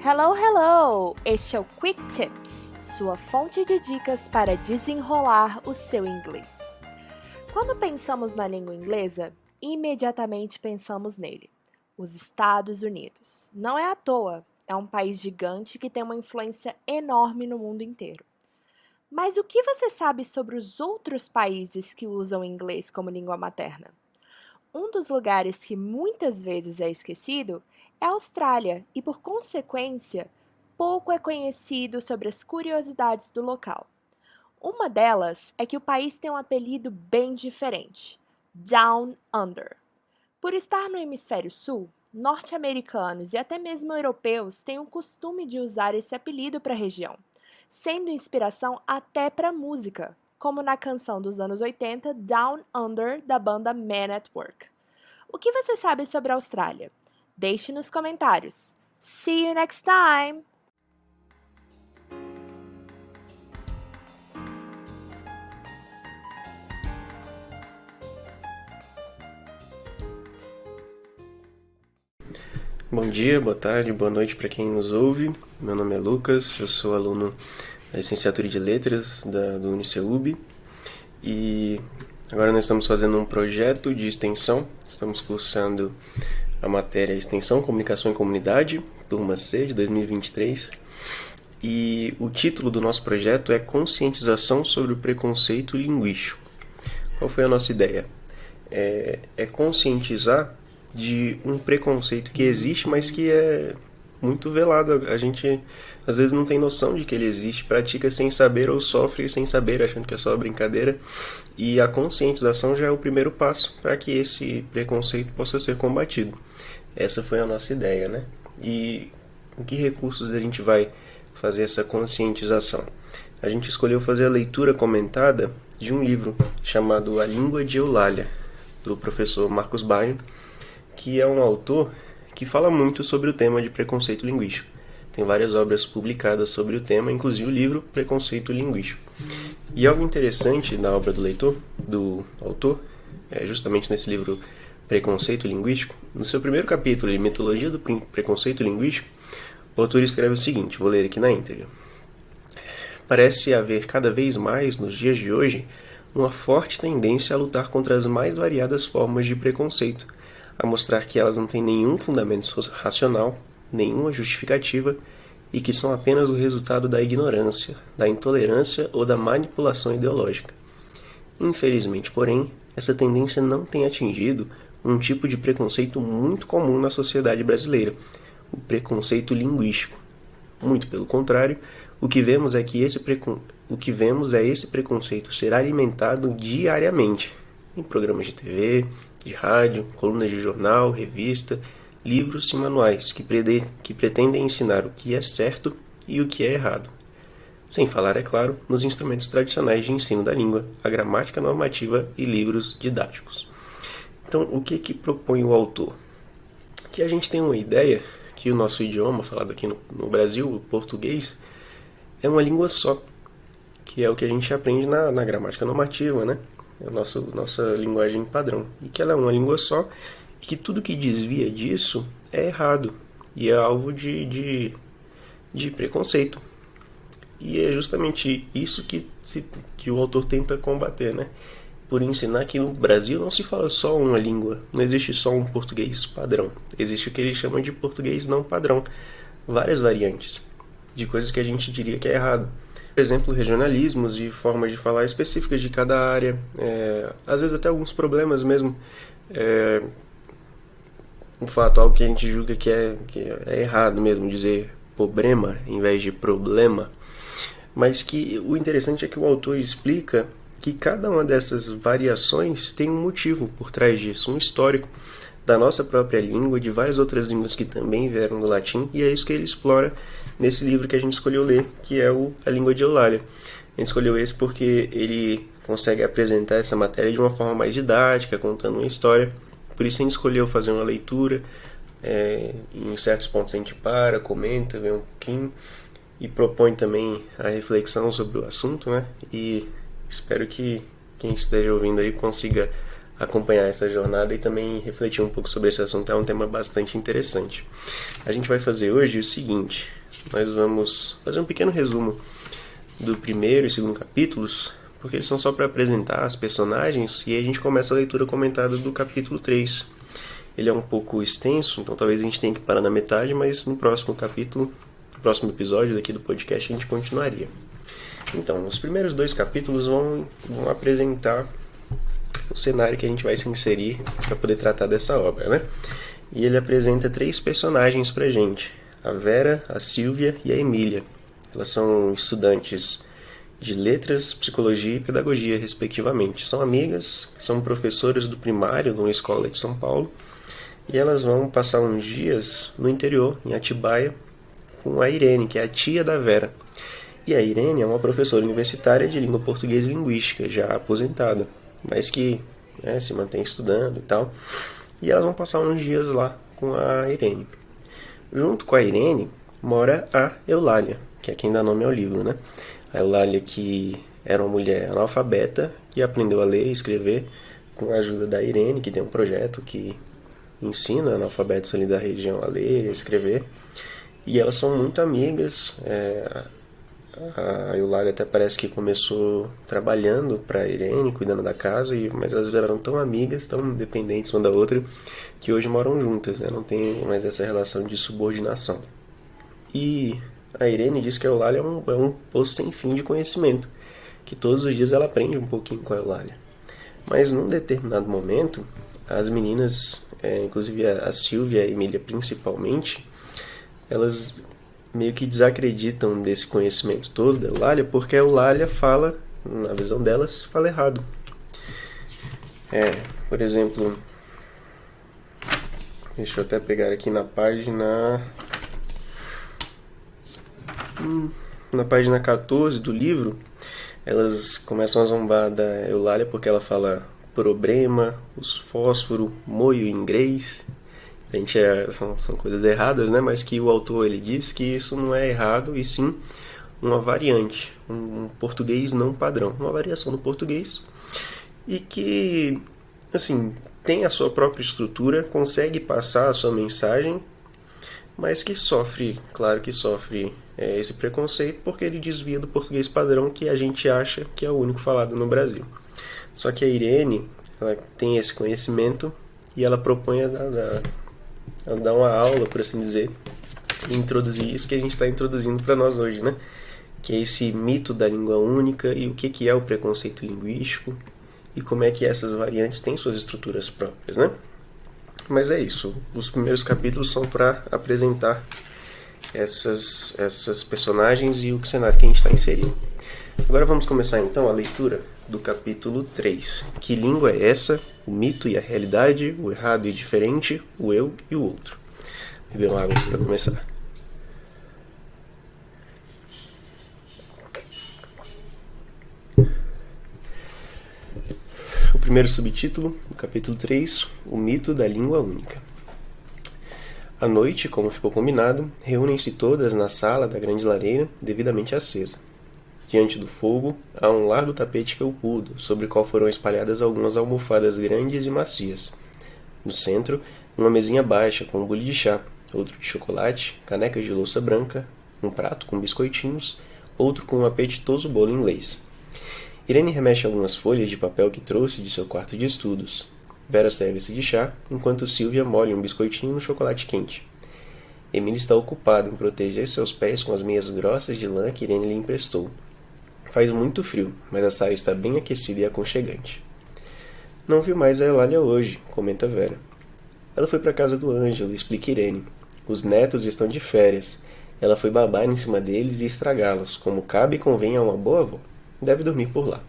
Hello, hello! Este é o Quick Tips, sua fonte de dicas para desenrolar o seu inglês. Quando pensamos na língua inglesa, imediatamente pensamos nele, os Estados Unidos. Não é à toa, é um país gigante que tem uma influência enorme no mundo inteiro. Mas o que você sabe sobre os outros países que usam o inglês como língua materna? Um dos lugares que muitas vezes é esquecido é a Austrália e, por consequência, pouco é conhecido sobre as curiosidades do local. Uma delas é que o país tem um apelido bem diferente, Down Under. Por estar no hemisfério sul, norte-americanos e até mesmo europeus têm o costume de usar esse apelido para a região, sendo inspiração até para música, como na canção dos anos 80 Down Under, da banda Man at Work. O que você sabe sobre a Austrália? Deixe nos comentários. See you next time! Bom dia, boa tarde, boa noite para quem nos ouve. Meu nome é Lucas, eu sou aluno da licenciatura de Letras do UniCeub e agora nós estamos fazendo um projeto de extensão. Estamos cursando a matéria Extensão, Comunicação e Comunidade, turma C de 2023, e o título do nosso projeto é Conscientização sobre o Preconceito Linguístico. Qual foi a nossa ideia? É conscientizar de um preconceito que existe, mas que é muito velado. A gente às vezes não tem noção de que ele existe, pratica sem saber ou sofre sem saber, achando que é só brincadeira. E a conscientização já é o primeiro passo para que esse preconceito possa ser combatido. Essa foi a nossa ideia, né? E com que recursos a gente vai fazer essa conscientização? A gente escolheu fazer a leitura comentada de um livro chamado A Língua de Eulália, do professor Marcos Baio, que é um autor que fala muito sobre o tema de preconceito linguístico. Tem várias obras publicadas sobre o tema, inclusive o livro Preconceito Linguístico. E algo interessante na obra do autor, justamente nesse livro Preconceito Linguístico, no seu primeiro capítulo de Metodologia do Preconceito Linguístico, o autor escreve o seguinte, vou ler aqui na íntegra. Parece haver cada vez mais, nos dias de hoje, uma forte tendência a lutar contra as mais variadas formas de preconceito, a mostrar que elas não têm nenhum fundamento racional, nenhuma justificativa e que são apenas o resultado da ignorância, da intolerância ou da manipulação ideológica. Infelizmente, porém, essa tendência não tem atingido um tipo de preconceito muito comum na sociedade brasileira, o preconceito linguístico. Muito pelo contrário, o que vemos é esse preconceito ser alimentado diariamente em programas de TV, de rádio, colunas de jornal, revista, livros e manuais que pretendem ensinar o que é certo e o que é errado. Sem falar, é claro, nos instrumentos tradicionais de ensino da língua, a gramática normativa e livros didáticos. Então, o que propõe o autor? Que a gente tem uma ideia que o nosso idioma, falado aqui no Brasil, o português, é uma língua só, que é o que a gente aprende na gramática normativa, né? É a nossa linguagem padrão, e que ela é uma língua só, e que tudo que desvia disso é errado, e é alvo de preconceito. E é justamente isso que o autor tenta combater, né? Por ensinar que no Brasil não se fala só uma língua, não existe só um português padrão, existe o que ele chama de português não padrão, várias variantes de coisas que a gente diria que é errado. Por exemplo, regionalismos e formas de falar específicas de cada área, às vezes até alguns problemas mesmo, um fato, algo que a gente julga que é errado mesmo, dizer problema em vez de problema, mas que o interessante é que o autor explica que cada uma dessas variações tem um motivo por trás disso, um histórico da nossa própria língua, de várias outras línguas que também vieram do latim, e é isso que ele explora nesse livro que a gente escolheu ler, que é A Língua de Eulália. A gente escolheu esse porque ele consegue apresentar essa matéria de uma forma mais didática, contando uma história. Por isso a gente escolheu fazer uma leitura, em certos pontos a gente para, comenta, vê um pouquinho, e propõe também a reflexão sobre o assunto, né? E espero que quem esteja ouvindo aí consiga acompanhar essa jornada e também refletir um pouco sobre esse assunto. É um tema bastante interessante. A gente vai fazer hoje o seguinte: nós vamos fazer um pequeno resumo do primeiro e segundo capítulos, porque eles são só para apresentar as personagens, e aí a gente começa a leitura comentada do capítulo 3. Ele é um pouco extenso, então talvez a gente tenha que parar na metade, mas no próximo capítulo, no próximo episódio daqui do podcast, a gente continuaria. Então, os primeiros 2 capítulos vão apresentar o cenário que a gente vai se inserir para poder tratar dessa obra, né? E ele apresenta 3 personagens pra gente: a Vera, a Silvia e a Emília. Elas são estudantes de letras, psicologia e pedagogia, respectivamente. São amigas, são professoras do primário de uma escola de São Paulo, e elas vão passar uns dias no interior, em Atibaia, com a Irene, que é a tia da Vera. E a Irene é uma professora universitária de língua portuguesa e linguística, já aposentada, mas que se mantém estudando e tal. E elas vão passar uns dias lá com a Irene. Junto com a Irene mora a Eulália, que é quem dá nome ao livro, né? A Eulália, que era uma mulher analfabeta, que aprendeu a ler e escrever com a ajuda da Irene, que tem um projeto que ensina analfabetos ali da região a ler e a escrever. E elas são muito amigas. A Eulália até parece que começou trabalhando para a Irene, cuidando da casa, mas elas viraram tão amigas, tão independentes uma da outra, que hoje moram juntas, né? Não tem mais essa relação de subordinação. E a Irene diz que a Eulália é um poço sem fim de conhecimento, que todos os dias ela aprende um pouquinho com a Eulália. Mas num determinado momento, as meninas, inclusive a Silvia e a Emília principalmente, elas meio que desacreditam desse conhecimento todo da Eulália, porque a Eulália fala, na visão delas, fala errado. Por exemplo, deixa eu até pegar aqui na página 14 do livro, elas começam a zombar da Eulália porque ela fala problema, os fósforo, moio em inglês. A gente são coisas erradas, né? Mas que o autor ele diz que isso não é errado, e sim uma variante, um português não padrão, uma variação do português, e que, assim, tem a sua própria estrutura, consegue passar a sua mensagem, mas que sofre, claro que sofre esse preconceito, porque ele desvia do português padrão que a gente acha que é o único falado no Brasil. Só que a Irene, ela tem esse conhecimento e ela propõe a dar uma aula, por assim dizer, e introduzir isso que a gente está introduzindo para nós hoje, né? Que é esse mito da língua única e o que é o preconceito linguístico e como é que essas variantes têm suas estruturas próprias, né? Mas é isso, os primeiros capítulos são para apresentar essas personagens e o cenário que a gente está inserindo. Agora vamos começar então a leitura do capítulo 3. Que língua é essa? O mito e a realidade, o errado e diferente, o eu e o outro. Beber uma água para começar. O primeiro subtítulo do capítulo 3, o mito da língua única. À noite, como ficou combinado, reúnem-se todas na sala da grande lareira, devidamente acesa. Diante do fogo, há um largo tapete felpudo, sobre o qual foram espalhadas algumas almofadas grandes e macias. No centro, uma mesinha baixa com um bule de chá, outro de chocolate, canecas de louça branca, um prato com biscoitinhos, outro com um apetitoso bolo inglês. Irene remexe algumas folhas de papel que trouxe de seu quarto de estudos. Vera serve-se de chá, enquanto Silvia molha um biscoitinho no chocolate quente. Emília está ocupada em proteger seus pés com as meias grossas de lã que Irene lhe emprestou. Faz muito frio, mas a saia está bem aquecida e aconchegante. Não viu mais a Eulália hoje, comenta Vera. Ela foi para a casa do Ângelo, explica Irene. Os netos estão de férias. Ela foi babar em cima deles e estragá-los, como cabe e convém a uma boa avó. Deve dormir por lá.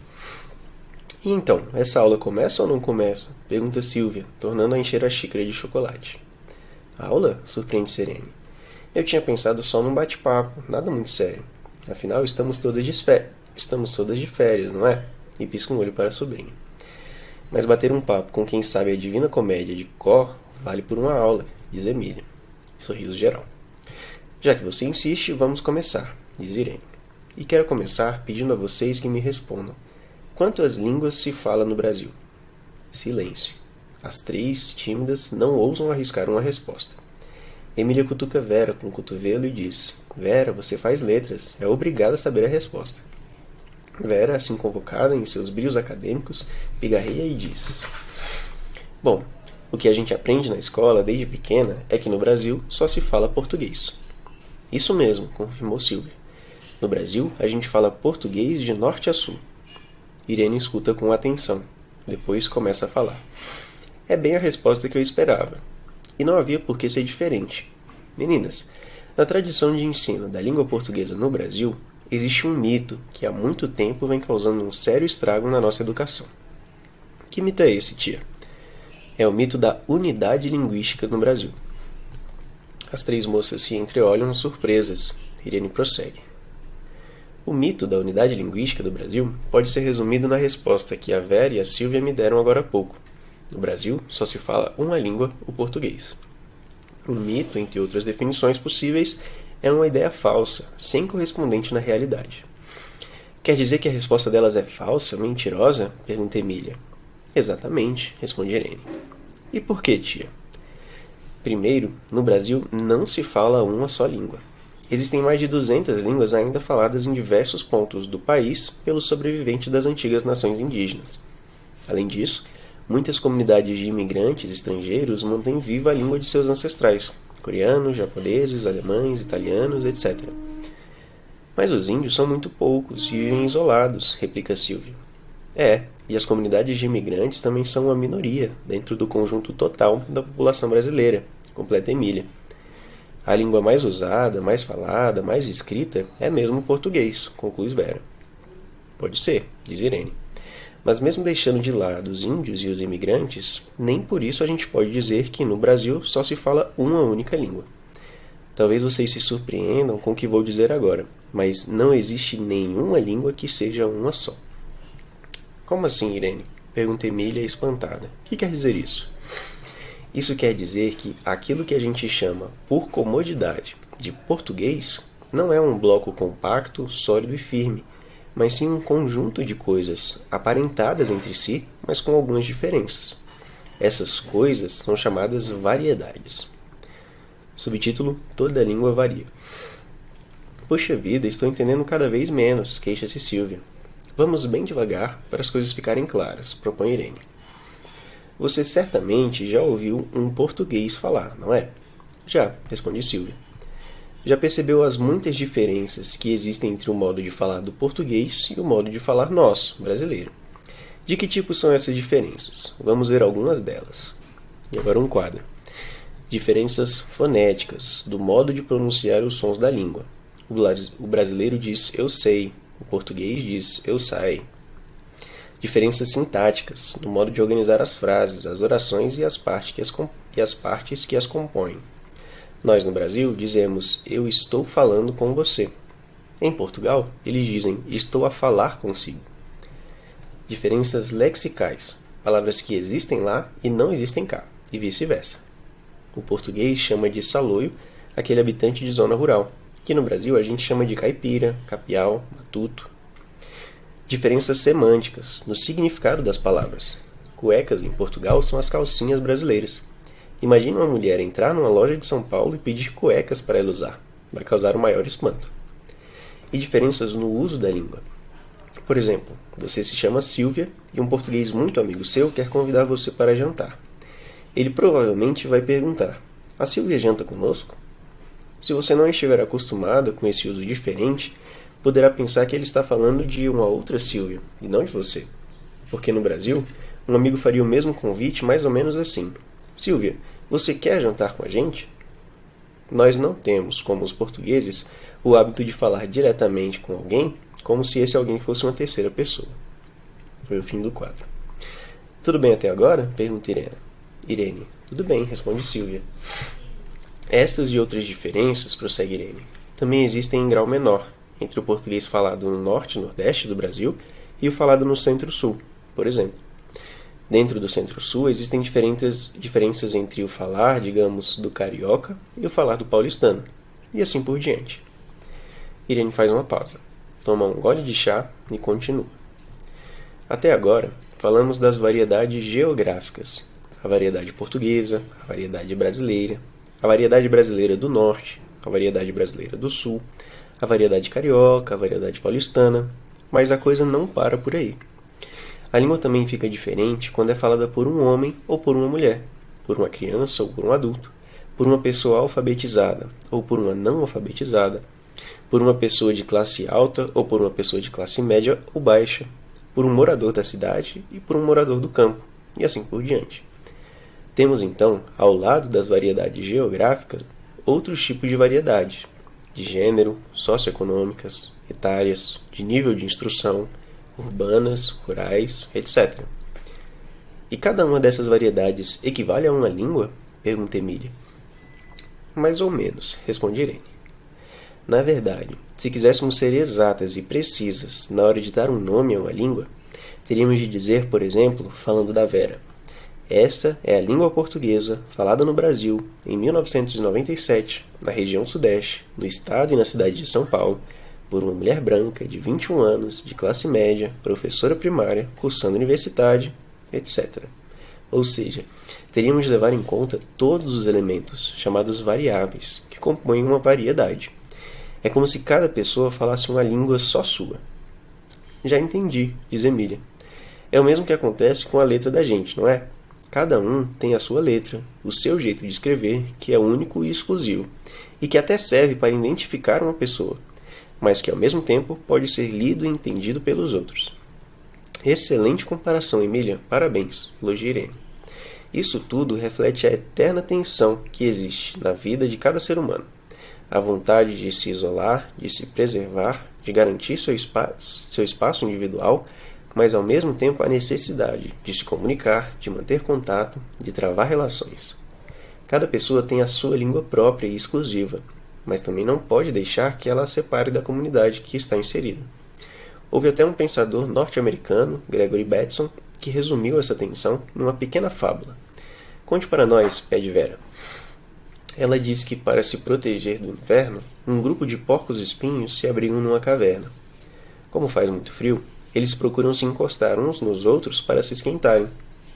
E então, essa aula começa ou não começa? Pergunta Silvia, tornando a encher a xícara de chocolate. Aula? Surpreende Serene. Eu tinha pensado só num bate-papo, nada muito sério. Afinal, estamos todas de férias, não é? E pisca um olho para a sobrinha. Mas bater um papo com quem sabe a Divina Comédia de cor vale por uma aula, diz Emília. Sorriso geral. Já que você insiste, vamos começar, diz Irene. E quero começar pedindo a vocês que me respondam. Quantas línguas se fala no Brasil? Silêncio. As três, tímidas, não ousam arriscar uma resposta. Emília cutuca Vera com o cotovelo e diz: Vera, você faz letras, é obrigada a saber a resposta. Vera, assim convocada em seus brilhos acadêmicos, pigarreia e diz: Bom, o que a gente aprende na escola desde pequena é que no Brasil só se fala português. Isso mesmo, confirmou Silvia. No Brasil, a gente fala português de norte a sul. Irene escuta com atenção. Depois começa a falar. É bem a resposta que eu esperava. E não havia por que ser diferente. Meninas, na tradição de ensino da língua portuguesa no Brasil, existe um mito que há muito tempo vem causando um sério estrago na nossa educação. Que mito é esse, tia? É o mito da unidade linguística no Brasil. As três moças se entreolham surpresas. Irene prossegue. O mito da unidade linguística do Brasil pode ser resumido na resposta que a Vera e a Silvia me deram agora há pouco. No Brasil, só se fala uma língua, o português. O mito, entre outras definições possíveis, é uma ideia falsa, sem correspondente na realidade. Quer dizer que a resposta delas é falsa, mentirosa? Pergunta Emília. Exatamente, responde Irene. E por que, tia? Primeiro, no Brasil não se fala uma só língua. Existem mais de 200 línguas ainda faladas em diversos pontos do país pelos sobreviventes das antigas nações indígenas. Além disso, muitas comunidades de imigrantes estrangeiros mantêm viva a língua de seus ancestrais, coreanos, japoneses, alemães, italianos, etc. Mas os índios são muito poucos e vivem isolados, replica Silvia. E as comunidades de imigrantes também são uma minoria dentro do conjunto total da população brasileira, completa Emília. A língua mais usada, mais falada, mais escrita é mesmo o português, conclui Vera. Pode ser, diz Irene. Mas mesmo deixando de lado os índios e os imigrantes, nem por isso a gente pode dizer que no Brasil só se fala uma única língua. Talvez vocês se surpreendam com o que vou dizer agora, mas não existe nenhuma língua que seja uma só. Como assim, Irene? Pergunta Emília espantada. O que quer dizer isso? Isso quer dizer que aquilo que a gente chama, por comodidade, de português, não é um bloco compacto, sólido e firme, mas sim um conjunto de coisas aparentadas entre si, mas com algumas diferenças. Essas coisas são chamadas variedades. Subtítulo: Toda língua varia. Poxa vida, estou entendendo cada vez menos, queixa-se Silvia. Vamos bem devagar para as coisas ficarem claras, propõe Irene. Você certamente já ouviu um português falar, não é? Já, responde Silvia. Já percebeu as muitas diferenças que existem entre o modo de falar do português e o modo de falar nosso, brasileiro. De que tipo são essas diferenças? Vamos ver algumas delas. E agora um quadro. Diferenças fonéticas, do modo de pronunciar os sons da língua. O brasileiro diz eu sei, o português diz eu sai. Diferenças sintáticas, do modo de organizar as frases, as orações e as partes que as compõem. Nós, no Brasil, dizemos eu estou falando com você. Em Portugal, eles dizem estou a falar consigo. Diferenças lexicais, palavras que existem lá e não existem cá, e vice-versa. O português chama de saloio aquele habitante de zona rural, que no Brasil a gente chama de caipira, capial, matuto. Diferenças semânticas, no significado das palavras. Cuecas, em Portugal, são as calcinhas brasileiras. Imagine uma mulher entrar numa loja de São Paulo e pedir cuecas para ela usar. Vai causar o maior espanto. E diferenças no uso da língua. Por exemplo, você se chama Silvia e um português muito amigo seu quer convidar você para jantar. Ele provavelmente vai perguntar: a Silvia janta conosco? Se você não estiver acostumado com esse uso diferente, poderá pensar que ele está falando de uma outra Silvia, e não de você. Porque no Brasil, um amigo faria o mesmo convite mais ou menos assim: Silvia, você quer jantar com a gente? Nós não temos, como os portugueses, o hábito de falar diretamente com alguém como se esse alguém fosse uma terceira pessoa. Foi o fim do quadro. Tudo bem até agora? Pergunta Irene. Tudo bem, responde Silvia. Estas e outras diferenças, prossegue Irene, também existem em grau menor, entre o português falado no norte e nordeste do Brasil e o falado no centro-sul, por exemplo. Dentro do centro-sul existem diferenças entre o falar, digamos, do carioca e o falar do paulistano, e assim por diante. Irene faz uma pausa, toma um gole de chá e continua. Até agora, falamos das variedades geográficas. A variedade portuguesa, a variedade brasileira do norte, a variedade brasileira do sul, a variedade carioca, a variedade paulistana, mas a coisa não para por aí. A língua também fica diferente quando é falada por um homem ou por uma mulher, por uma criança ou por um adulto, por uma pessoa alfabetizada ou por uma não alfabetizada, por uma pessoa de classe alta ou por uma pessoa de classe média ou baixa, por um morador da cidade e por um morador do campo, e assim por diante. Temos então, ao lado das variedades geográficas, outros tipos de variedades, de gênero, socioeconômicas, etárias, de nível de instrução, urbanas, rurais, etc. E cada uma dessas variedades equivale a uma língua? Pergunta Emília. Mais ou menos, responde Irene. Na verdade, se quiséssemos ser exatas e precisas na hora de dar um nome a uma língua, teríamos de dizer, por exemplo, falando da Vera: esta é a língua portuguesa falada no Brasil em 1997, na região sudeste, no estado e na cidade de São Paulo, por uma mulher branca de 21 anos, de classe média, professora primária, cursando universidade, etc. Ou seja, teríamos de levar em conta todos os elementos, chamados variáveis, que compõem uma variedade. É como se cada pessoa falasse uma língua só sua. Já entendi, diz Emília. É o mesmo que acontece com a letra da gente, não é? Cada um tem a sua letra, o seu jeito de escrever, que é único e exclusivo, e que até serve para identificar uma pessoa, mas que ao mesmo tempo pode ser lido e entendido pelos outros. Excelente comparação, Emília. Parabéns, elogia Irene. Isso tudo reflete a eterna tensão que existe na vida de cada ser humano. A vontade de se isolar, de se preservar, de garantir seu espaço individual, mas ao mesmo tempo a necessidade de se comunicar, de manter contato, de travar relações. Cada pessoa tem a sua língua própria e exclusiva, mas também não pode deixar que ela a separe da comunidade que está inserida. Houve até um pensador norte-americano, Gregory Bateson, que resumiu essa tensão numa pequena fábula. Conte para nós, pede Vera. Ela diz que, para se proteger do inverno, um grupo de porcos-espinhos se abrigam numa caverna. Como faz muito frio, eles procuram se encostar uns nos outros para se esquentarem,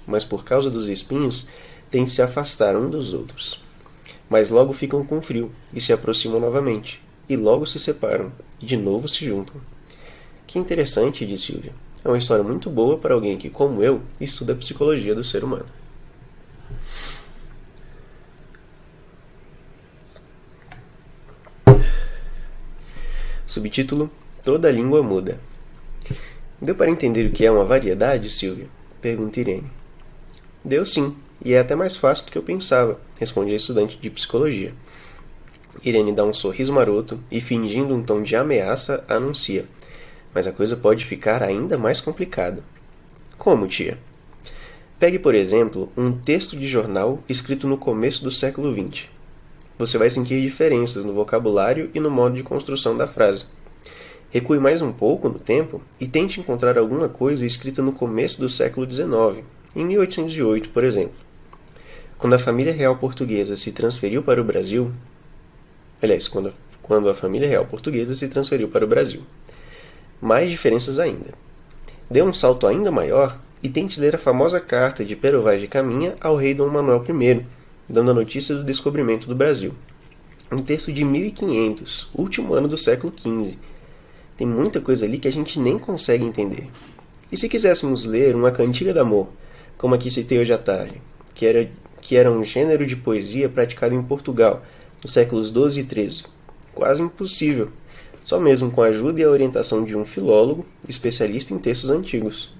mas por causa dos espinhos, têm de se afastar uns dos outros. Mas logo ficam com frio e se aproximam novamente, e logo se separam, e de novo se juntam. Que interessante, diz Silvia. É uma história muito boa para alguém que, como eu, estuda a psicologia do ser humano. Subtítulo: Toda língua muda. Deu para entender o que é uma variedade, Silvia? Pergunta Irene. Deu sim, e é até mais fácil do que eu pensava, responde a estudante de psicologia. Irene dá um sorriso maroto e, fingindo um tom de ameaça, anuncia: mas a coisa pode ficar ainda mais complicada. Como, tia? Pegue, por exemplo, um texto de jornal escrito no começo do século XX. Você vai sentir diferenças no vocabulário e no modo de construção da frase. Recue mais um pouco no tempo e tente encontrar alguma coisa escrita no começo do século XIX, em 1808, por exemplo. Quando a família real portuguesa se transferiu para o Brasil... Aliás, quando a família real portuguesa se transferiu para o Brasil. Mais diferenças ainda. Dê um salto ainda maior e tente ler a famosa carta de Pero Vaz de Caminha ao rei Dom Manuel I, dando a notícia do descobrimento do Brasil. Um texto de 1500, último ano do século XV. Tem muita coisa ali que a gente nem consegue entender. E se quiséssemos ler uma cantiga de amor, como a que citei hoje à tarde, que era um gênero de poesia praticado em Portugal, nos séculos XII e XIII? Quase impossível, só mesmo com a ajuda e a orientação de um filólogo, especialista em textos antigos.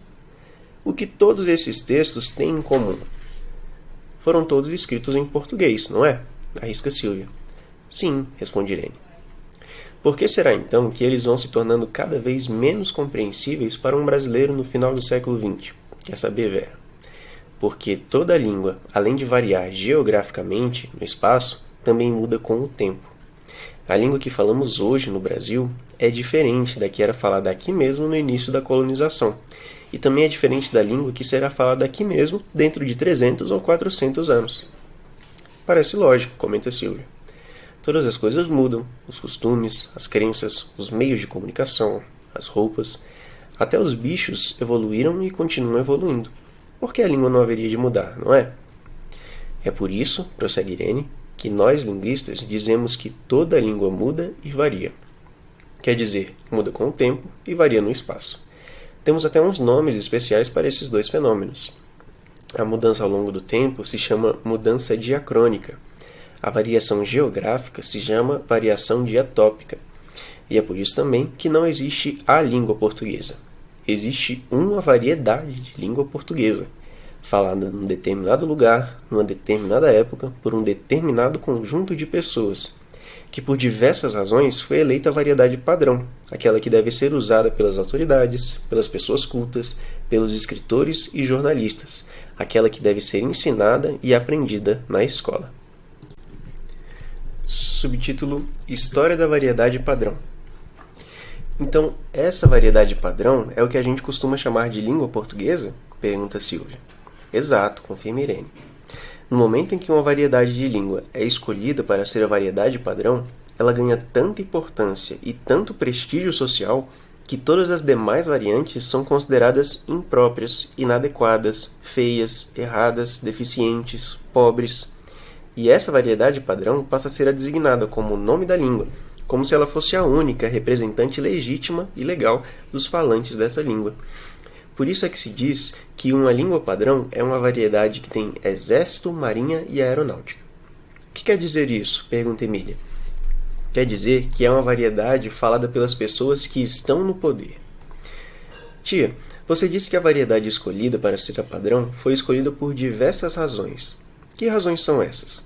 O que todos esses textos têm em comum? Foram todos escritos em português, não é? Arrisca Silvia. Sim, responde Irene. Por que será então que eles vão se tornando cada vez menos compreensíveis para um brasileiro no final do século XX? Quer saber, Vera? Porque toda língua, além de variar geograficamente no espaço, também muda com o tempo. A língua que falamos hoje no Brasil é diferente da que era falada aqui mesmo no início da colonização, e também é diferente da língua que será falada aqui mesmo dentro de 300 ou 400 anos. Parece lógico, comenta Silvia. Todas as coisas mudam, os costumes, as crenças, os meios de comunicação, as roupas. Até os bichos evoluíram e continuam evoluindo. Por que a língua não haveria de mudar, não é? É por isso, prossegue Irene, que nós, linguistas, dizemos que toda língua muda e varia. Quer dizer, muda com o tempo e varia no espaço. Temos até uns nomes especiais para esses dois fenômenos. A mudança ao longo do tempo se chama mudança diacrônica. A variação geográfica se chama variação diatópica. E é por isso também que não existe a língua portuguesa. Existe uma variedade de língua portuguesa, falada num determinado lugar, numa determinada época, por um determinado conjunto de pessoas, que por diversas razões foi eleita a variedade padrão, aquela que deve ser usada pelas autoridades, pelas pessoas cultas, pelos escritores e jornalistas, aquela que deve ser ensinada e aprendida na escola. Subtítulo: História da variedade padrão. Então, essa variedade padrão é o que a gente costuma chamar de língua portuguesa? Pergunta Silvia. Exato, confirma Irene. No momento em que uma variedade de língua é escolhida para ser a variedade padrão, ela ganha tanta importância e tanto prestígio social que todas as demais variantes são consideradas impróprias, inadequadas, feias, erradas, deficientes, pobres. E essa variedade padrão passa a ser a designada como o nome da língua, como se ela fosse a única representante legítima e legal dos falantes dessa língua. Por isso é que se diz que uma língua padrão é uma variedade que tem exército, marinha e aeronáutica. O que quer dizer isso? Pergunta Emília. Quer dizer que é uma variedade falada pelas pessoas que estão no poder. Tia, você disse que a variedade escolhida para ser a padrão foi escolhida por diversas razões. Que razões são essas?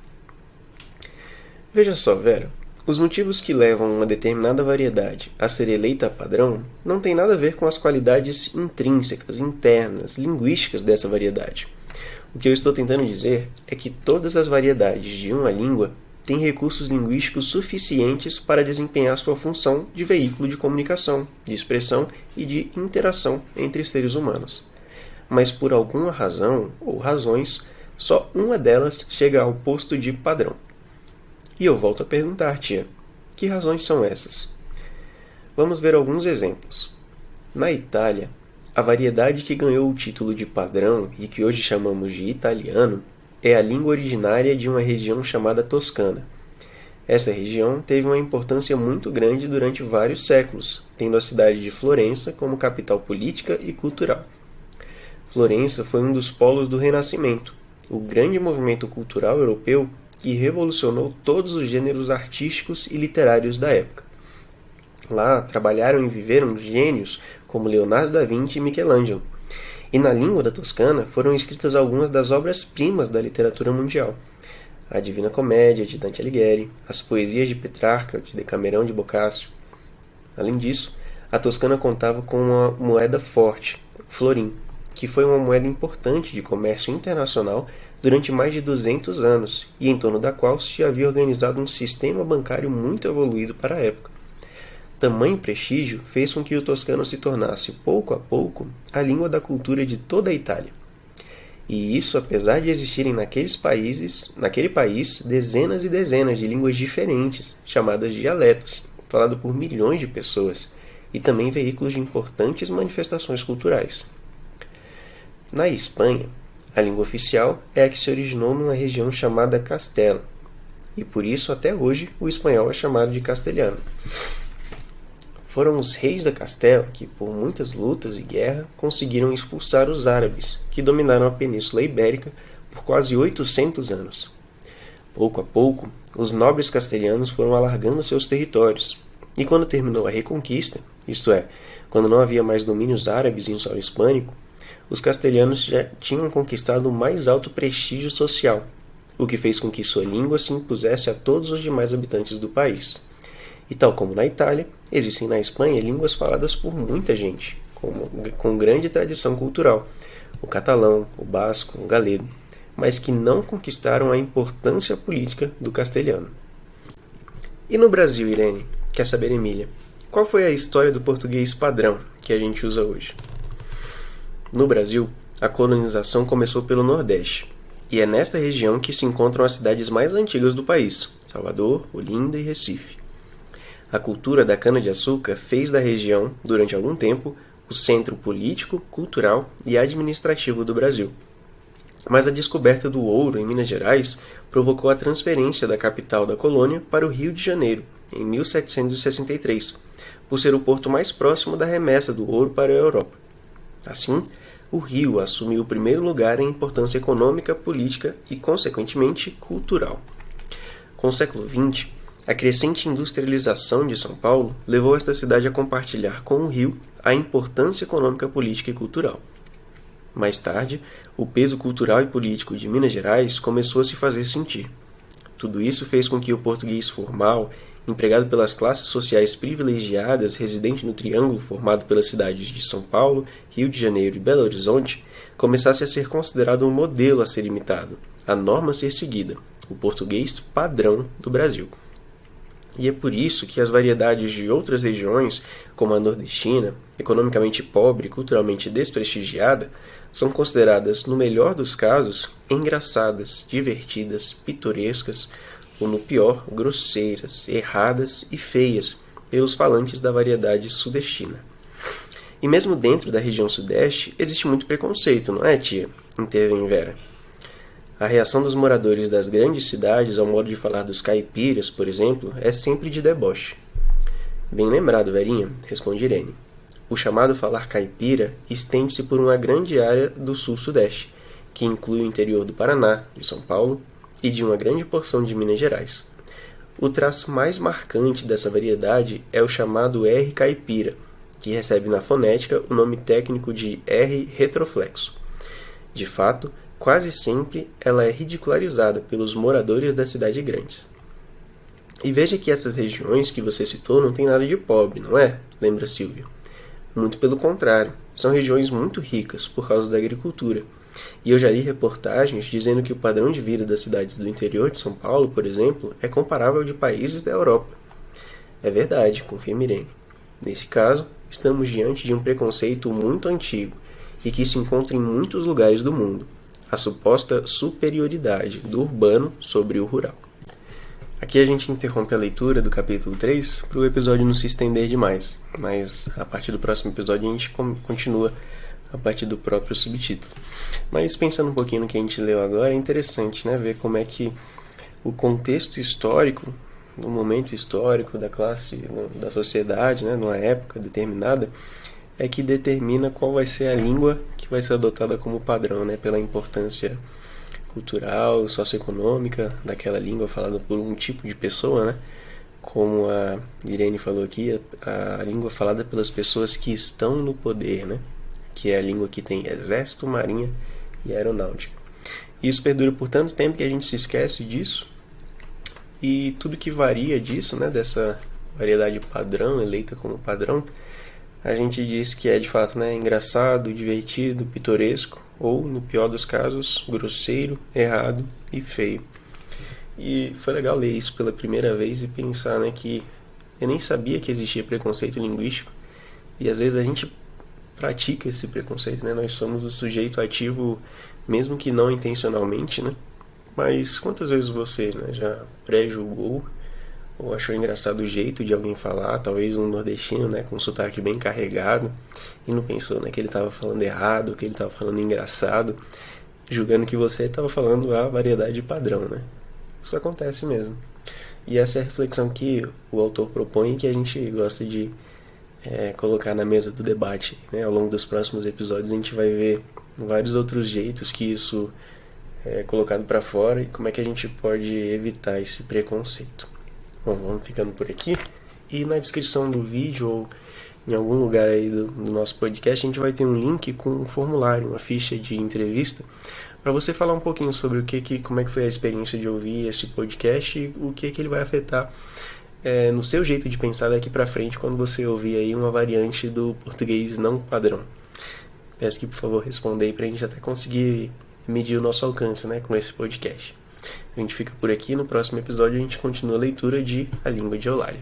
Veja só, Vera. Os motivos que levam uma determinada variedade a ser eleita a padrão não têm nada a ver com as qualidades intrínsecas, internas, linguísticas dessa variedade. O que eu estou tentando dizer é que todas as variedades de uma língua têm recursos linguísticos suficientes para desempenhar sua função de veículo de comunicação, de expressão e de interação entre seres humanos. Mas por alguma razão ou razões, só uma delas chega ao posto de padrão. E eu volto a perguntar, tia, que razões são essas? Vamos ver alguns exemplos. Na Itália, a variedade que ganhou o título de padrão e que hoje chamamos de italiano é a língua originária de uma região chamada Toscana. Essa região teve uma importância muito grande durante vários séculos, tendo a cidade de Florença como capital política e cultural. Florença foi um dos polos do Renascimento, o grande movimento cultural europeu que revolucionou todos os gêneros artísticos e literários da época. Lá trabalharam e viveram gênios como Leonardo da Vinci e Michelangelo, e na língua da Toscana foram escritas algumas das obras-primas da literatura mundial: a Divina Comédia, de Dante Alighieri, as poesias de Petrarca, de Decamerão de Boccaccio. Além disso, a Toscana contava com uma moeda forte, o florim, que foi uma moeda importante de comércio internacional durante mais de 200 anos, e em torno da qual se havia organizado um sistema bancário muito evoluído para a época. Tamanho prestígio fez com que o toscano se tornasse, pouco a pouco, a língua da cultura de toda a Itália. E isso apesar de existirem naquele país dezenas e dezenas de línguas diferentes, chamadas dialetos, falado por milhões de pessoas, e também veículos de importantes manifestações culturais. Na Espanha, a língua oficial é a que se originou numa região chamada Castela, e por isso até hoje o espanhol é chamado de castelhano. Foram os reis da Castela que, por muitas lutas e guerra, conseguiram expulsar os árabes, que dominaram a Península Ibérica por quase 800 anos. Pouco a pouco, os nobres castelhanos foram alargando seus territórios, e quando terminou a Reconquista, isto é, quando não havia mais domínios árabes em um solo hispânico, os castelhanos já tinham conquistado o mais alto prestígio social, o que fez com que sua língua se impusesse a todos os demais habitantes do país. E tal como na Itália, existem na Espanha línguas faladas por muita gente, com grande tradição cultural, o catalão, o basco, o galego, mas que não conquistaram a importância política do castelhano. E no Brasil, Irene? Quer saber, Emília? Qual foi a história do português padrão que a gente usa hoje? No Brasil, a colonização começou pelo Nordeste, e é nesta região que se encontram as cidades mais antigas do país, Salvador, Olinda e Recife. A cultura da cana-de-açúcar fez da região, durante algum tempo, o centro político, cultural e administrativo do Brasil. Mas a descoberta do ouro em Minas Gerais provocou a transferência da capital da colônia para o Rio de Janeiro, em 1763, por ser o porto mais próximo da remessa do ouro para a Europa. Assim, o Rio assumiu o primeiro lugar em importância econômica, política e, consequentemente, cultural. Com o século XX, a crescente industrialização de São Paulo levou esta cidade a compartilhar com o Rio a importância econômica, política e cultural. Mais tarde, o peso cultural e político de Minas Gerais começou a se fazer sentir. Tudo isso fez com que o português formal, empregado pelas classes sociais privilegiadas residente no triângulo formado pelas cidades de São Paulo, Rio de Janeiro e Belo Horizonte, começasse a ser considerado um modelo a ser imitado, a norma a ser seguida, o português padrão do Brasil. E é por isso que as variedades de outras regiões, como a nordestina, economicamente pobre e culturalmente desprestigiada, são consideradas, no melhor dos casos, engraçadas, divertidas, pitorescas, ou no pior, grosseiras, erradas e feias, pelos falantes da variedade sudestina. E mesmo dentro da região sudeste, existe muito preconceito, não é, tia? Intervém Vera. A reação dos moradores das grandes cidades ao modo de falar dos caipiras, por exemplo, é sempre de deboche. Bem lembrado, Verinha, responde Irene. O chamado falar caipira estende-se por uma grande área do sul-sudeste, que inclui o interior do Paraná, de São Paulo, e de uma grande porção de Minas Gerais. O traço mais marcante dessa variedade é o chamado R caipira, que recebe na fonética o nome técnico de R retroflexo. De fato, quase sempre ela é ridicularizada pelos moradores das cidades grandes. E veja que essas regiões que você citou não têm nada de pobre, não é? Lembra Silvio? Muito pelo contrário, são regiões muito ricas por causa da agricultura. E eu já li reportagens dizendo que o padrão de vida das cidades do interior de São Paulo, por exemplo, é comparável ao de países da Europa. É verdade, confirma Irene. Nesse caso, estamos diante de um preconceito muito antigo e que se encontra em muitos lugares do mundo. A suposta superioridade do urbano sobre o rural. Aqui a gente interrompe a leitura do capítulo 3 para o episódio não se estender demais, mas a partir do próximo episódio a gente continua a partir do próprio subtítulo. Mas pensando um pouquinho no que a gente leu agora, é interessante, né, ver como é que o contexto histórico, no momento histórico da classe, da sociedade, né, numa época determinada, é que determina qual vai ser a língua que vai ser adotada como padrão, né, pela importância cultural, socioeconômica daquela língua falada por um tipo de pessoa, né? Como a Irene falou aqui, a língua falada pelas pessoas que estão no poder, né? Que é a língua que tem exército, marinha e aeronáutica. Isso perdura por tanto tempo que a gente se esquece disso, e tudo que varia disso, né, dessa variedade padrão, eleita como padrão, a gente diz que é de fato, né, engraçado, divertido, pitoresco, ou, no pior dos casos, grosseiro, errado e feio. E foi legal ler isso pela primeira vez e pensar, né, que eu nem sabia que existia preconceito linguístico, e às vezes a gente pratica esse preconceito, né? Nós somos o sujeito ativo, mesmo que não intencionalmente, né? Mas quantas vezes você, né, já pré-julgou ou achou engraçado o jeito de alguém falar, talvez um nordestino, né, com um sotaque bem carregado, e não pensou, né, que ele estava falando errado, que ele estava falando engraçado, julgando que você estava falando a variedade padrão, né? Isso acontece mesmo. E essa é a reflexão que o autor propõe e que a gente gosta de colocar na mesa do debate, né? Ao longo dos próximos episódios a gente vai ver vários outros jeitos que isso é colocado para fora e como é que a gente pode evitar esse preconceito. Bom, vamos ficando por aqui, e na descrição do vídeo ou em algum lugar aí do nosso podcast a gente vai ter um link com um formulário, uma ficha de entrevista, para você falar um pouquinho sobre como é que foi a experiência de ouvir esse podcast e o que ele vai afetar no seu jeito de pensar daqui para frente quando você ouvir aí uma variante do português não padrão. Peço que, por favor, responda aí para a gente até conseguir medir o nosso alcance, né, com esse podcast. A gente fica por aqui, no próximo episódio a gente continua a leitura de A Língua de Eulália.